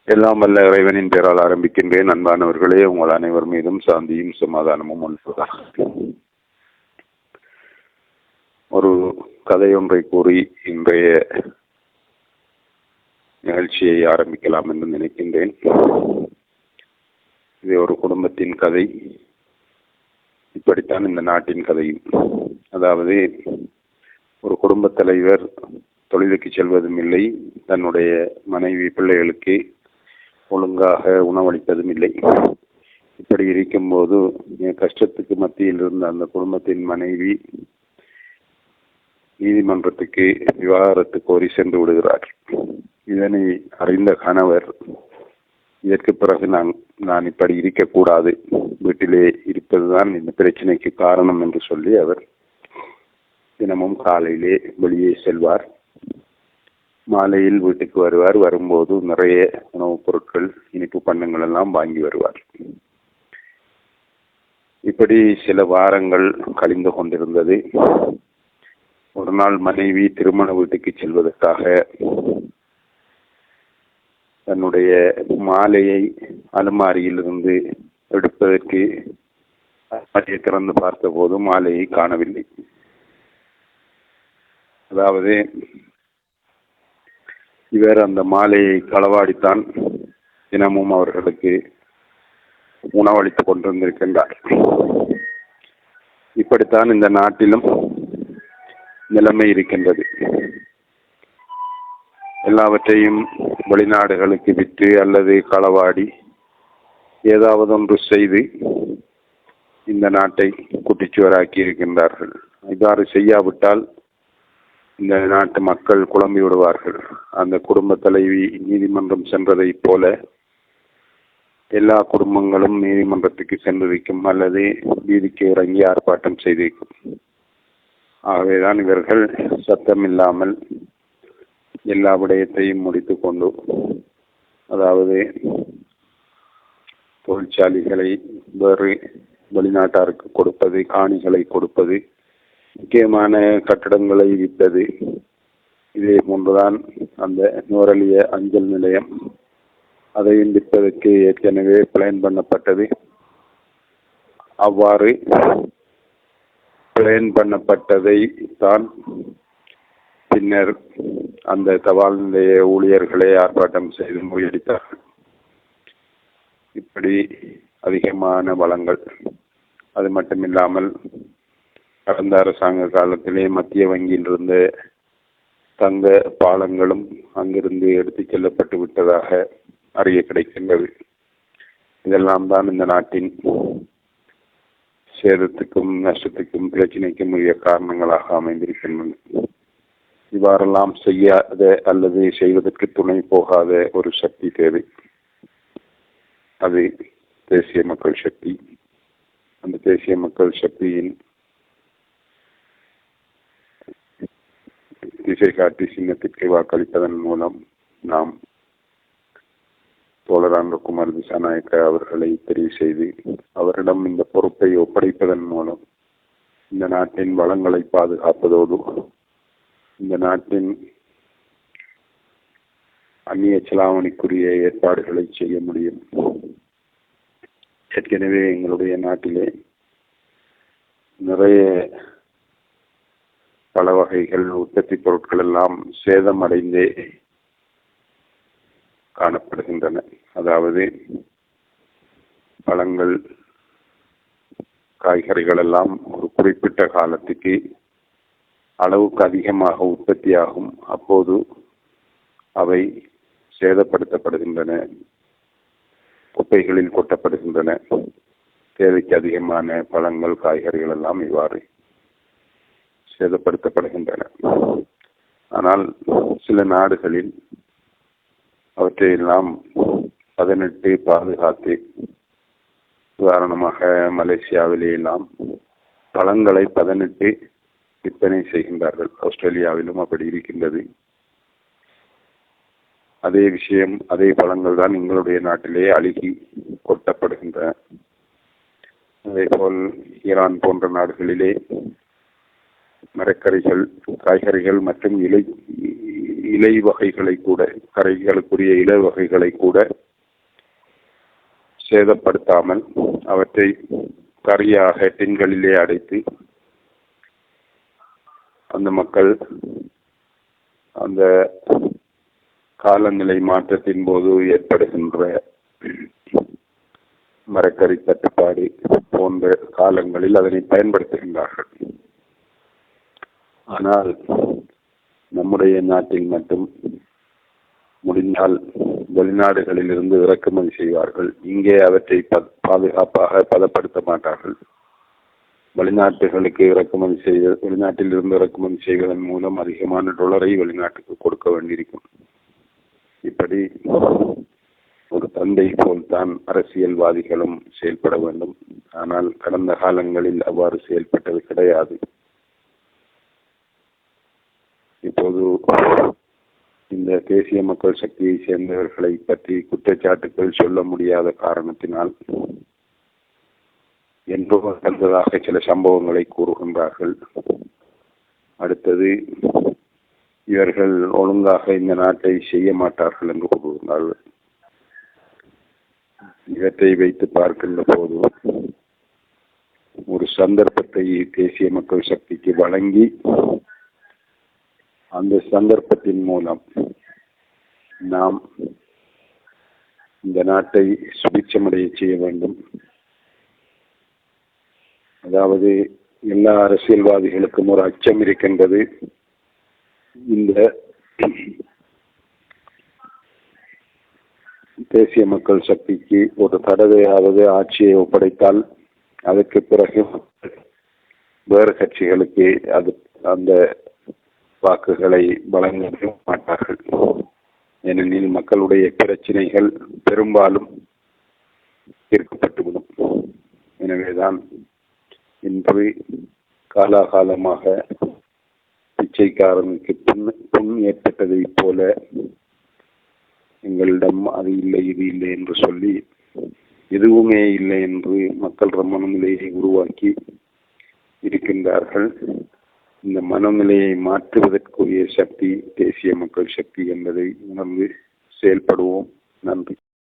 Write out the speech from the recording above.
எல்லாம் வல்ல இறைவனின் பெயரால் ஆரம்பிக்கின்றேன். அன்பானவர்களே, உங்கள் அனைவர் மீதும் சாந்தியும் சமாதானமும் உண்டாவதாக. ஒரு கதையொன்றை கூறி இன்றைய நிகழ்ச்சியை ஆரம்பிக்கலாம் என்று நினைக்கின்றேன். இது ஒரு குடும்பத்தின் கதை. இப்படித்தான் இந்த நாட்டின் கதையும். அதாவது, ஒரு குடும்பத் தலைவர் தொழிலுக்கு செல்வதும் இல்லை, தன்னுடைய மனைவி பிள்ளைகளுக்கு ஒழுங்காக உணவளிப்பதும் இல்லை. இப்படி இருக்கும்போது கஷ்டத்துக்கு மத்தியில் இருந்த அந்த குடும்பத்தின் மனைவி நீதிமன்றத்துக்கு விவாகரத்து கோரி சென்று விடுகிறார். இதனை அறிந்த கணவர், இதற்கு பிறகு நான் இப்படி இருக்கக்கூடாது, வீட்டிலே இருப்பதுதான் இந்த பிரச்சனைக்கு காரணம் என்று சொல்லி அவர் தினமும் காலையிலே வெளியே செல்வார். மாலையில் வீட்டுக்கு வருவார். வரும்போது நிறைய உணவுப் பொருட்கள், இனிப்பு பண்டங்கள் எல்லாம் வாங்கி வருவார். இப்படி சில வாரங்கள் கழிந்து கொண்டிருந்தது. ஒரு நாள் மனைவி திருமண வீட்டுக்கு செல்வதற்காக தன்னுடைய மாலையை அலுமாரியிலிருந்து எடுப்பதற்கு அலுமாரியை திறந்து பார்த்த போது மாலையை காணவில்லை. அதாவது, இவர் அந்த மாலையை களவாடித்தான் தினமும் அவர்களுக்கு உணவளித்துக் கொண்டிருந்திருக்கின்றார். இப்படித்தான் இந்த நாட்டிலும் நிலைமை இருக்கின்றது. எல்லாவற்றையும் வெளிநாடுகளுக்கு விற்று அல்லது களவாடி ஏதாவது ஒன்று செய்து இந்த நாட்டை குட்டிச்சுவராக்கி இருக்கின்றார்கள். இவ்வாறு செய்யாவிட்டால் இந்த நாட்டு மக்கள் குழம்பி விடுவார்கள். அந்த குடும்ப தலைவி நீதிமன்றம் சென்றதை போல எல்லா குடும்பங்களும் நீதிமன்றத்துக்கு சென்றிருக்கும் அல்லது வீதிக்கு இறங்கி ஆர்ப்பாட்டம் செய்திருக்கும். ஆகவேதான் இவர்கள் சத்தம் இல்லாமல் எல்லா விடயத்தையும் முடித்து கொண்டு, அதாவது தொழிற்சாலைகளை வேறு வெளிநாட்டாருக்கு கொடுப்பது, காணிகளை கொடுப்பது, முக்கியமான கட்டடங்களை விட்டது. இதே போன்றுதான் அந்த நுவரெலிய அஞ்சல் நிலையம், அதையும் விற்பதற்கு ஏற்கனவே பிளான் பண்ணப்பட்டது. அவ்வாறு பிளான் பண்ணப்பட்டதை தான் பின்னர் அந்த தபால் நிலைய ஊழியர்களை ஆர்ப்பாட்டம் செய்து முறியடித்தார்கள். இப்படி அதிகமான வளங்கள், அது மட்டுமில்லாமல் கடந்த அரசாங்க காலத்திலே மத்திய வங்கியில் இருந்த தங்க பாலங்களும் அங்கிருந்து எடுத்துச் செல்லப்பட்டு விட்டதாக அறிய கிடைக்கின்றது. இதெல்லாம் தான் இந்த நாட்டின் சேதத்துக்கும் நஷ்டத்துக்கும் பிரச்சனைக்கும் உரிய காரணங்களாக அமைந்திருக்கின்றன. இவ்வாறெல்லாம் செய்யாத அல்லது செய்வதற்கு துணை போகாத ஒரு சக்தி தேவை. அது தேசிய மக்கள் சக்தி. அந்த தேசிய மக்கள் சக்தியின் திசை காட்டி சின்னத்திற்கு வாக்களிப்பதன் மூலம் நாம் தோழர் குமார் திசாநாயக்க அவர்களை தெரிவு செய்து அவரிடம் இந்த பொறுப்பை ஒப்படைப்பதன் மூலம் இந்த நாட்டின் வளங்களை பாதுகாப்பதோடு இந்த நாட்டின் அந்நிய செலாவணிக்குரிய ஏற்பாடுகளை செய்ய முடியும். ஏற்கனவே எங்களுடைய நாட்டிலே நிறைய பல வகைகள் உற்பத்தி பொருட்கள் எல்லாம் சேதமடைந்தே காணப்படுகின்றன. அதாவது பழங்கள், காய்கறிகள் எல்லாம் ஒரு குறிப்பிட்ட காலத்துக்கு அளவுக்கு அதிகமாக உற்பத்தியாகும். அப்போது அவை சேதப்படுத்தப்படுகின்றன, குப்பைகளில் கொட்டப்படுகின்றன. தேவைக்கு அதிகமான பழங்கள், காய்கறிகள் எல்லாம் இவ்வாறு சேதப்படுத்தப்படுகின்றன. ஆனால் சில நாடுகளில் அவற்றையெல்லாம் பதனிட்டு பாதுகாத்து, உதாரணமாக மலேசியாவிலே எல்லாம் பழங்களை பதனிட்டு விற்பனை செய்கின்றார்கள். ஆஸ்திரேலியாவிலும் அப்படி இருக்கின்றது. அதே விஷயம், அதே பழங்கள் தான் எங்களுடைய நாட்டிலே அழுகி கொட்டப்படுகின்றன. அதே போல் ஈரான் போன்ற நாடுகளிலே மரக்கறிகள், காய்கறிகள் மற்றும் இலை வகைகளை கூட, கறிகளுக்குரிய இலை வகைகளை கூட சேதப்படுத்தாமல் அவற்றை கறியாக டின்களிலே அடைத்து அந்த மக்கள் அந்த காலநிலை மாற்றத்தின் போது ஏற்படுகின்ற மரக்கறி தட்டுப்பாடு போன்ற காலங்களில் அதனை பயன்படுத்துகின்றார்கள். ஆனால் நம்முடைய நாட்டில் மட்டும் முடிந்தால் வெளிநாடுகளில் இருந்து இறக்குமதி செய்வார்கள். இங்கே அவற்றை பாதுகாப்பாக பதப்படுத்த மாட்டார்கள். வெளிநாட்டில் இருந்து இறக்குமதி செய்வதன் மூலம் அதிகமான டாலரை வெளிநாட்டுக்கு கொடுக்க வேண்டியிருக்கும். இப்படி ஒரு தந்தை போல்தான் அரசியல்வாதிகளும் செயல்பட வேண்டும். ஆனால் கடந்த காலங்களில் அவ்வாறு செயல்பட்டது கிடையாது. இப்போது இந்த தேசிய மக்கள் சக்தியை சேர்ந்தவர்களை பற்றி குற்றச்சாட்டுகள் சொல்ல முடியாத காரணத்தினால் என்றோ நடந்ததாக சில சம்பவங்களை கூறுகின்றார்கள். அடுத்தது, இவர்கள் ஒழுங்காக இந்த நாட்டை செய்ய மாட்டார்கள் என்று கூறுகின்றார்கள். இவற்றை வைத்து பார்க்கின்ற போது ஒரு சந்தர்ப்பத்தை தேசிய மக்கள் சக்திக்கு வழங்கி அந்த சந்தர்ப்பத்தின் மூலம் நாம் இந்த நாட்டை சுபிட்சமடைய செய்ய வேண்டும். அதாவது எல்லா அரசியல்வாதிகளுக்கும் ஒரு அச்சம் இருக்கின்றது. இந்த தேசிய மக்கள் சக்திக்கு ஒரு தடவையாவது ஆட்சியை ஒப்படைத்தால் அதற்கு பிறகு வேறு கட்சிகளுக்கு அந்த வாக்குகளை வழங்க மாட்டார்கள். ஏனெனில் மக்களுடைய பிரச்சனைகள் பெரும்பாலும் தீர்க்கப்பட்டுவிடும். எனவேதான் இன்று காலாகாலமாக பிச்சைக்காரனுக்கு புண் ஏற்பட்டதை போல எங்களிடம் அது இல்லை இது இல்லை என்று சொல்லி எதுவுமே இல்லை என்று மக்கள் மனநிலையை உருவாக்கி இருக்கின்றார்கள். இந்த மனநிலையை மாற்றுவதற்குரிய சக்தி தேசிய மக்கள் சக்தி என்பதை உணர்ந்து செயல்படுவோம். நன்றி.